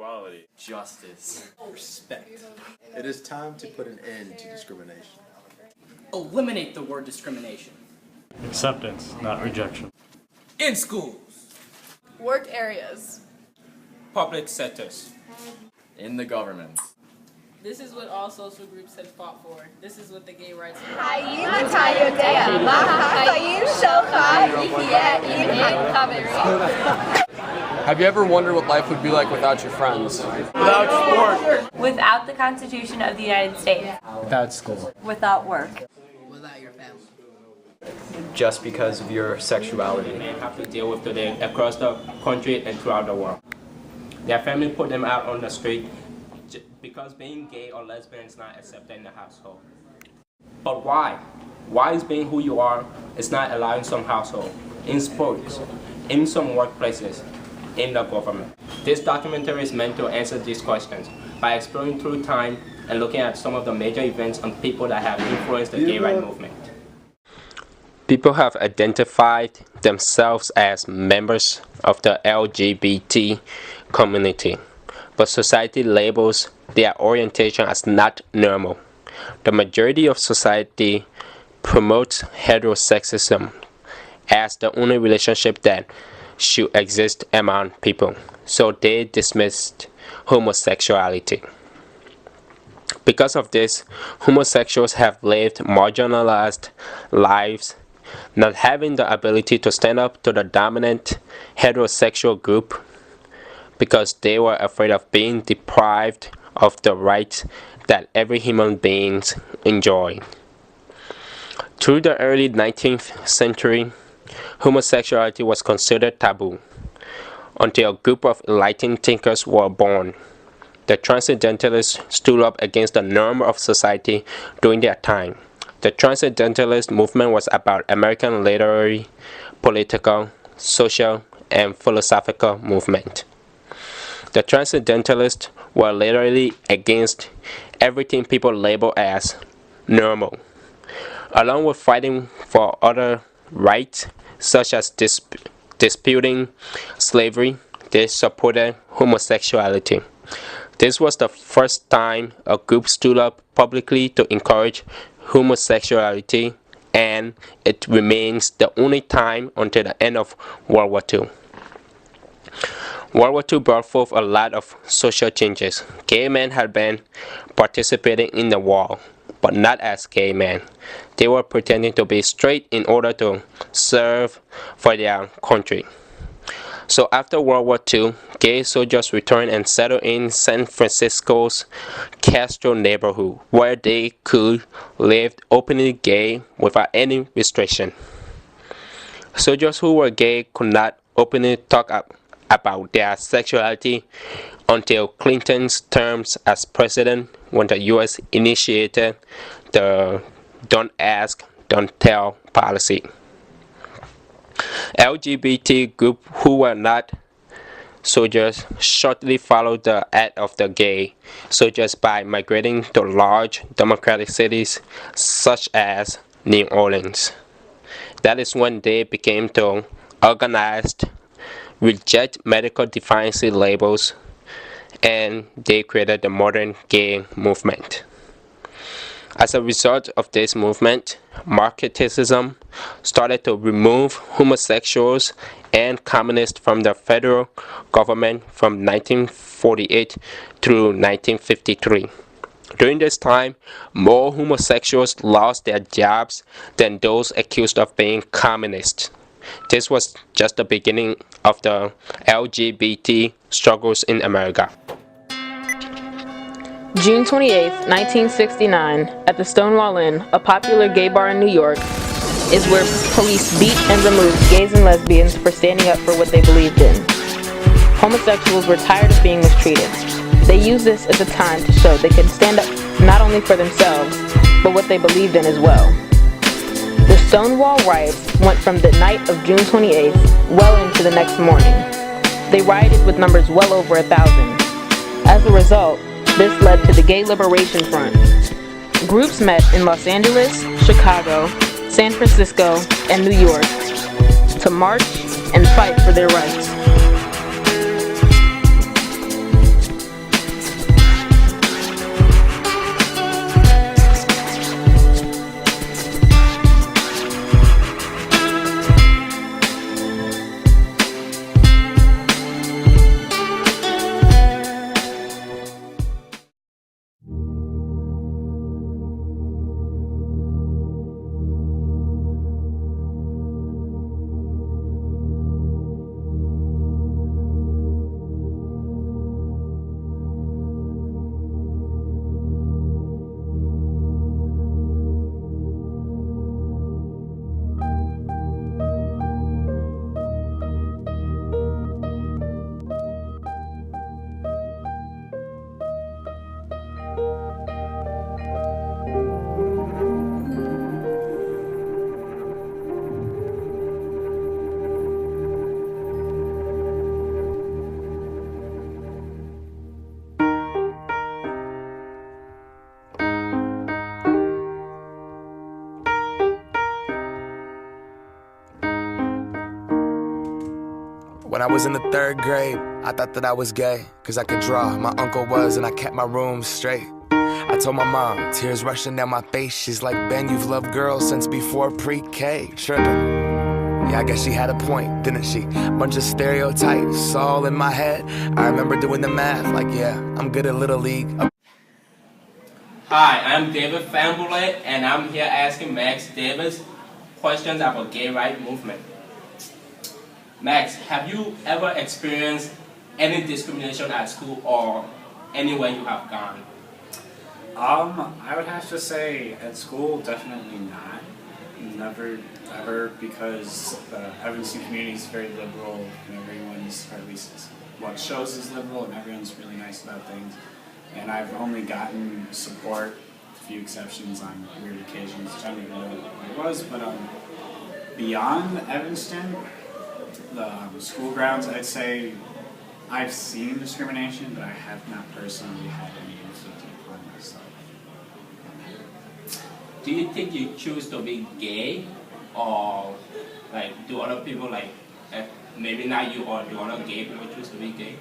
equality, justice, respect. It is time to put an end to discrimination. Eliminate the word discrimination. Acceptance, not rejection. In schools, work areas, public sectors, in the government. This is what all social groups have fought for. This is what the gay rights movement. Have you ever wondered what life would be like without your friends? without sport, Without the Constitution of the United States. Without school. Without work. Without your family. Just because of your sexuality. men have to deal with today across the country and throughout the world. Their family put them out on the street because being gay or lesbian is not accepted in the household. But why? Why is being who you are is not allowed in some household, in sports, in some workplaces, in the government? This documentary is meant to answer these questions by exploring through time and looking at some of the major events and people that have influenced the gay rights movement. People have identified themselves as members of the LGBT community, but society labels their orientation as not normal. The majority of society promotes heterosexism as the only relationship that should exist among people, so they dismissed homosexuality. Because of this, homosexuals have lived marginalized lives, not having the ability to stand up to the dominant heterosexual group because they were afraid of being deprived of the rights that every human being enjoyed. Through the early 19th century, homosexuality was considered taboo until a group of enlightened thinkers were born. The Transcendentalists stood up against the norm of society during their time. The Transcendentalist movement was about American literary, political, social, and philosophical movement. The Transcendentalists were literally against everything people label as normal. Along with fighting for other rights, such as disputing slavery, they supported homosexuality. This was the first time a group stood up publicly to encourage homosexuality, and it remains the only time until the end of World War II. World War II brought forth a lot of social changes. Gay men had been participating in the war, but not as gay men. They were pretending to be straight in order to serve for their country. So after World War II, gay soldiers returned and settled in San Francisco's Castro neighborhood, where they could live openly gay without any restriction. Soldiers who were gay could not openly talk about their sexuality until Clinton's term as president, when the U.S. initiated the Don't Ask, Don't Tell policy. LGBT groups who were not soldiers shortly followed the act of the gay soldiers by migrating to large democratic cities such as New Orleans. That is when they began to organize, reject medical defiance labels, and they created the modern gay movement. As a result of this movement, Marxism started to remove homosexuals and communists from the federal government from 1948 through 1953. During this time, more homosexuals lost their jobs than those accused of being communists. This was just the beginning of the LGBT struggles in America. June 28, 1969, at the Stonewall Inn, a popular gay bar in New York, is where police beat and removed gays and lesbians for standing up for what they believed in. Homosexuals were tired of being mistreated. They used this as a time to show they could stand up not only for themselves, but what they believed in as well. The Stonewall riots went from the night of June 28th well into the next morning. They rioted with numbers well over 1,000. As a result, this led to the Gay Liberation Front. Groups met in Los Angeles, Chicago, San Francisco, and New York to march and fight for their rights. When I was in the 3rd grade, I thought that I was gay, cause I could draw. My uncle was, and I kept my room straight. I told my mom, tears rushing down my face. She's like, Ben, you've loved girls since before pre-K. Trippin'. Yeah, I guess she had a point, didn't she? Bunch of stereotypes all in my head. I remember doing the math, like, yeah, I'm good at Little League. Hi, I'm David Fambulet, and I'm here asking Max Davis questions about gay rights movement. Max, have you ever experienced any discrimination at school or anywhere you have gone? I would have to say at school, definitely not. Never, ever, because the Evanston community is very liberal, and everyone's, or at least what shows is liberal, and everyone's really nice about things. And I've only gotten support, a few exceptions on weird occasions, which I don't even know what it was, but beyond Evanston, the school grounds, I'd say I've seen discrimination, but I have not personally had any inflicted upon myself. Do you think you choose to be gay, or like do other people like maybe not you, or do other gay people choose to be gay?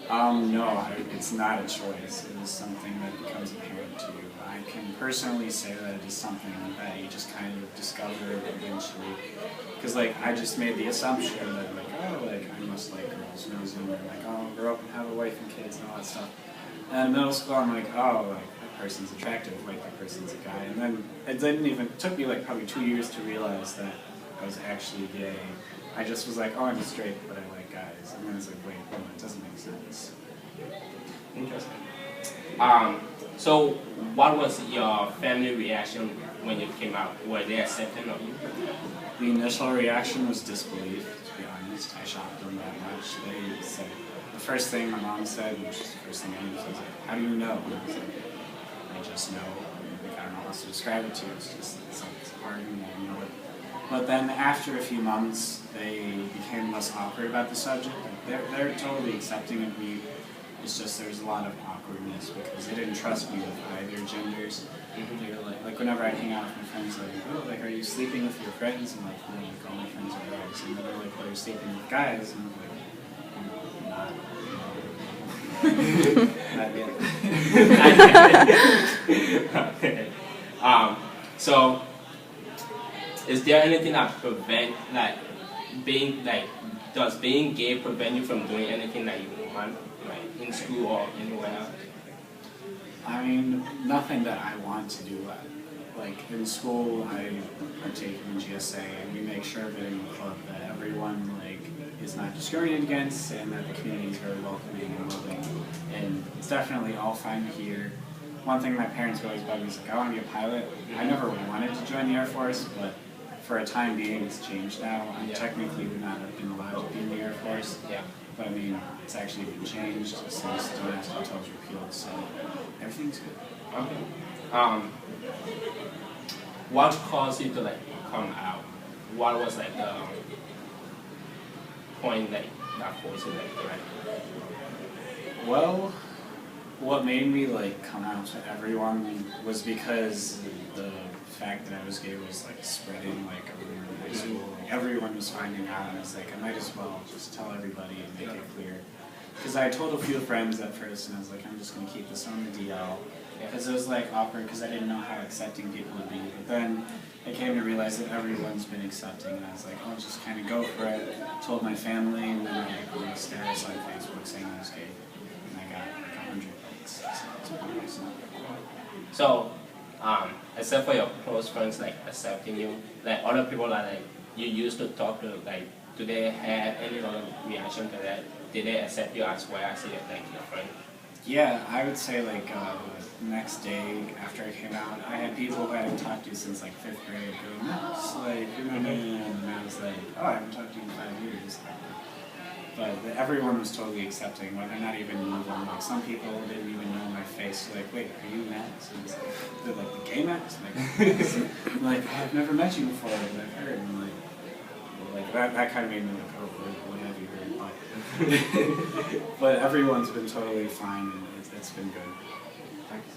No, it's not a choice. It is something that becomes apparent to you. I can personally say that it is something that you just kind of discover eventually. Because like I just made the assumption that like, oh, like I must like girls, and I was younger, like, oh, grow up and have a wife and kids and all that stuff. And in middle school, I'm like, oh, like that person's attractive, like that person's a guy. And then it took me like probably 2 years to realize that I was actually gay. I just was like, oh, I'm straight, but I like guys. And then it's like, wait, no, it doesn't make sense. Interesting. So what was your family reaction when you came out? Were they accepting of you? The initial reaction was disbelief, to be honest. I shocked them that much. They said, the first thing my mom said, which is the first thing I knew, was like, how do you know? And I was like, I just know. Like, I don't know how else to describe it to you. It's just it's hard and you know it. But then after a few months, they became less awkward about the subject. They're totally accepting of me. It's just there's a lot of awkwardness because they didn't trust me with either genders. They were like whenever I hang out with my friends, like, oh, like, are you sleeping with your friends? And like, no, like all my friends are girls. And then they're like, well, you're sleeping with guys. And I'm like, not yet. Okay. So, is there anything that prevent, like, does being gay prevent you from doing anything that you want, like, in school or anywhere else? I mean, nothing that I want to do. Like, in school, I partake in GSA, and we make sure that in the club that everyone, like, is not discriminated against, and that the community is very welcoming and loving. And it's definitely all fine here. One thing my parents always bugged me is, like, I want to be a pilot. I never wanted to join the Air Force, but for a time being, it's changed now. I technically would not have been allowed to be in the Air Force. Yeah. But I mean, it's actually been changed since domestic hotel was repealed, so everything's good. Okay. What caused you to like come out? What was like the point that forced you like right? Well, what made me like come out to everyone was because the fact that I was gay was like spreading like everywhere in high school. Like, everyone was finding out, and I was like, I might as well just tell everybody and make it clear. Because I told a few friends at first, and I was like, I'm just going to keep this on the DL. Because it was like awkward, because I didn't know how accepting people would be. But then I came to realize that everyone's been accepting, and I was like, I'll just kind of go for it. Told my family, and then I made a status on Facebook saying I was gay. And I got like 100 likes. So it's pretty awesome. So, except for your close friends like accepting you, like other people that like you used to talk to, like, do they have any other reaction to that? Did they accept you as well as like your friend? Yeah, I would say like the next day after I came out, I had people who I hadn't talked to since like 5th grade going, "That's like you're my man," and I was like, "Oh, I haven't talked to you in 5 years." But everyone was totally accepting, like not even them. Like some people didn't even know my face. Like, wait, are you Max? And it's like, they're like the gay Max. I'm like, I've never met you before, but I've heard. And like that kind of made me like, oh, what have you heard? But everyone's been totally fine, and it's been good. Thanks.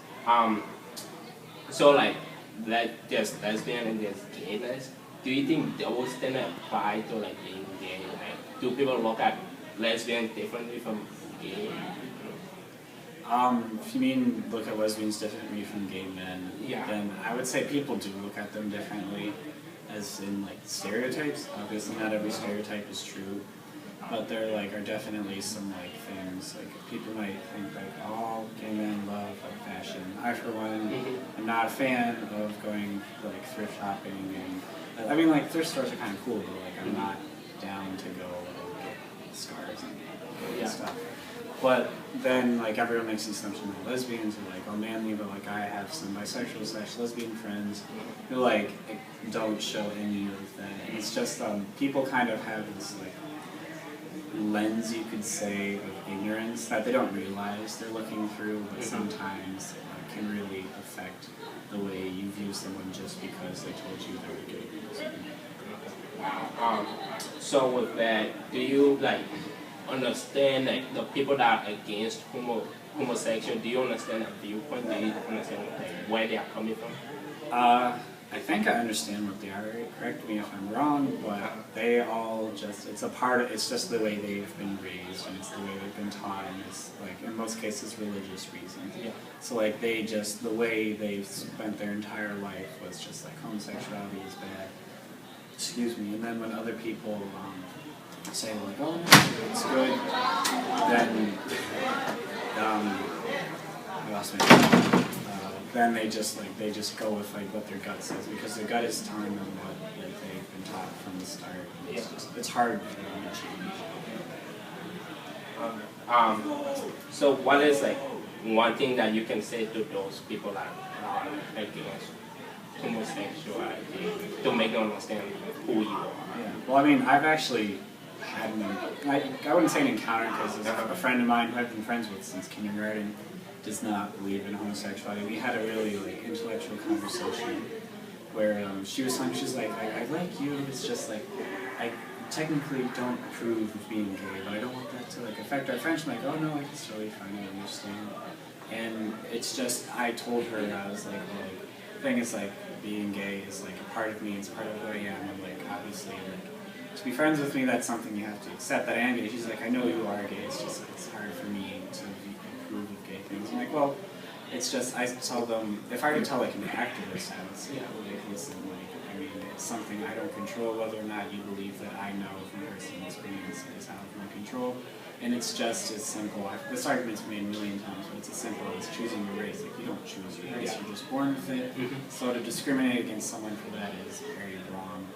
So like there's lesbian and there's gayness. do you think those standards apply to like being gay? Like, do people look at lesbians differently from gay? If you mean look at lesbians differently from gay men, Yeah. then I would say people do look at them differently, as in like stereotypes. Obviously, not every stereotype is true, but there like are definitely some like things like people might think like, oh, gay men love like fashion. I for one am not a fan of going like thrift shopping, and I mean like thrift stores are kind of cool, but like I'm not down to go like, get scarves and stuff. But then, like, everyone makes the assumption that lesbians are, like, oh, manly, but, like, I have some bisexual/lesbian friends who, like, don't show any of that. And it's just, people kind of have this, like, lens, you could say, of ignorance that they don't realize they're looking through, but sometimes can really affect the way you view someone just because they told you they were gay. So with that, do you, like, understand like the people that are against homosexual? Do you understand that viewpoint? Do you understand like, where they are coming from? I think I understand what they are. Correct me if I'm wrong, but they all just, it's just the way they've been raised, and it's the way they've been taught, and it's like, in most cases, religious reasons. Yeah. So like they just, the way they've spent their entire life was just like homosexuality is bad. Excuse me. And then when other people say like, oh no, it's good, then I lost my then they just go with like what their gut says, because their gut is telling them what like, they've been taught from the start. It's hard for them to change. So what is like one thing that you can say to those people that are against homosexuality to make them understand who you are? Yeah. Well, I mean, I've actually had I wouldn't say an encounter, because a friend of mine who I've been friends with since kindergarten does not believe in homosexuality. We had a really like intellectual conversation where she was telling me, she's like, I like you, it's just like, I technically don't approve of being gay, but I don't want that to like affect our friendship. I'm like, oh no, like, it's totally fine, I understand. And it's just, I told her, I was like, well, the thing is like, being gay is like a part of me, it's part of who I am, and like, obviously, like, to be friends with me, that's something you have to accept, that I am gay. She's like, I know you are gay, it's just, it's hard for me to approve of gay things. I'm like, well, it's just, I tell them, if I were to tell like an activist, I would say, like, listen, like, I mean, it's something I don't control. Whether or not you believe that I know from personal experience is out of my control. And it's just as simple, this argument's made a million times, but it's as simple as choosing your race. Like, you don't choose your race, you're just born with it. So to discriminate against someone for that is very wrong.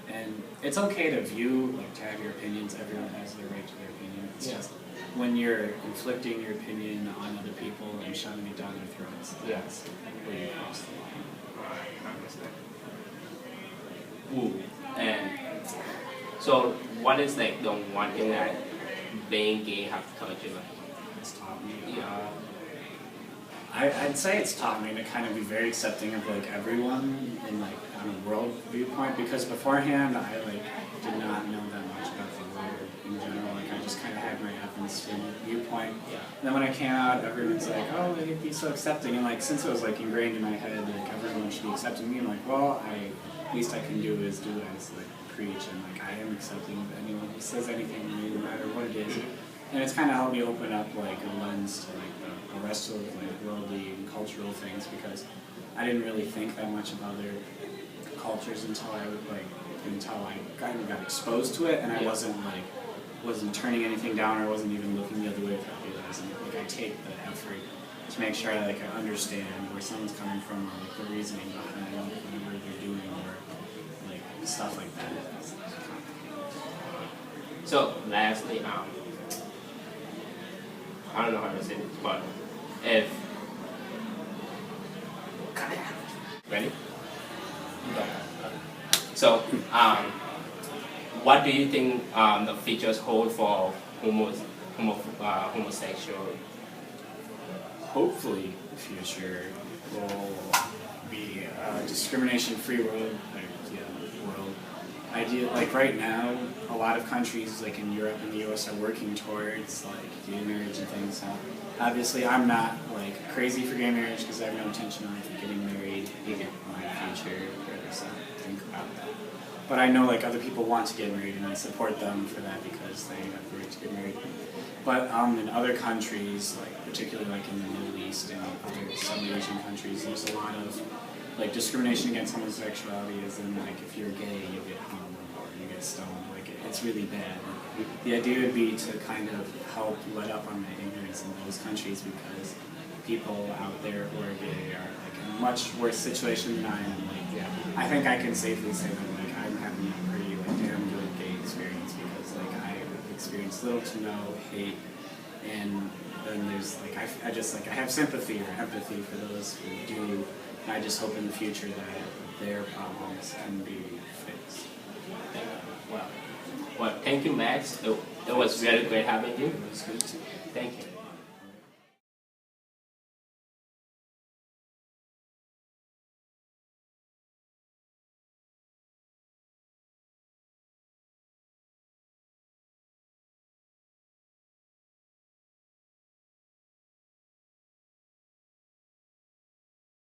And it's okay to view, like, to have your opinions. Everyone has their right to their opinion. It's just when you're inflicting your opinion on other people and shoving it down their throats, that's where you cross the line. Ooh. And so what is like the one thing that being gay have taught you? Like, it's taught me. I'd say it's taught me to kind of be very accepting of like everyone in like on a world viewpoint, because beforehand I like did not know that much about the world in general. Like I just kind of had my Evans viewpoint. And then when I came out, everyone's like, oh, like, be so accepting. And like since it was like ingrained in my head, like everyone should be accepting me, I'm like, well, least I can do is do as like preach, and like I am accepting of anyone who says anything to me, no matter what it is. And it's kind of helped me open up like a lens to like the rest of like worldly and cultural things, because I didn't really think that much of other cultures until I kind of got exposed to it, and I wasn't turning anything down, or wasn't even looking the other way without realizing it. Like I take the effort to make sure I understand where someone's coming from, or like the reasoning behind whatever they're doing, or like stuff like that. So lastly, I don't know how to say this, but if ready? So what do you think the futures hold for homosexual? Hopefully, the future will be a discrimination-free world. Like right now, a lot of countries, like in Europe and the US, are working towards like gay marriage and things. So obviously, I'm not like crazy for gay marriage, because I have no intention of getting married in my future. So think about that. but I know like other people want to get married, and I support them for that because they have the right to get married. But in other countries, like particularly like in the Middle East and some Asian countries, there's a lot of like discrimination against homosexuality, as in like if you're gay, you get hung or you get stoned. Like it's really bad. The idea would be to kind of help let up on the ignorance in those countries, because people out there who are gay are like in a much worse situation than I am. Like, yeah, I think I can safely say that like I'm having a pretty like damn good gay experience, because like I've experienced little to no hate, and then there's like I just like I have sympathy or empathy for those who do. And I just hope in the future that their problems can be fixed. Well, thank you, Max. It was really great having you. It was good too. Thank you.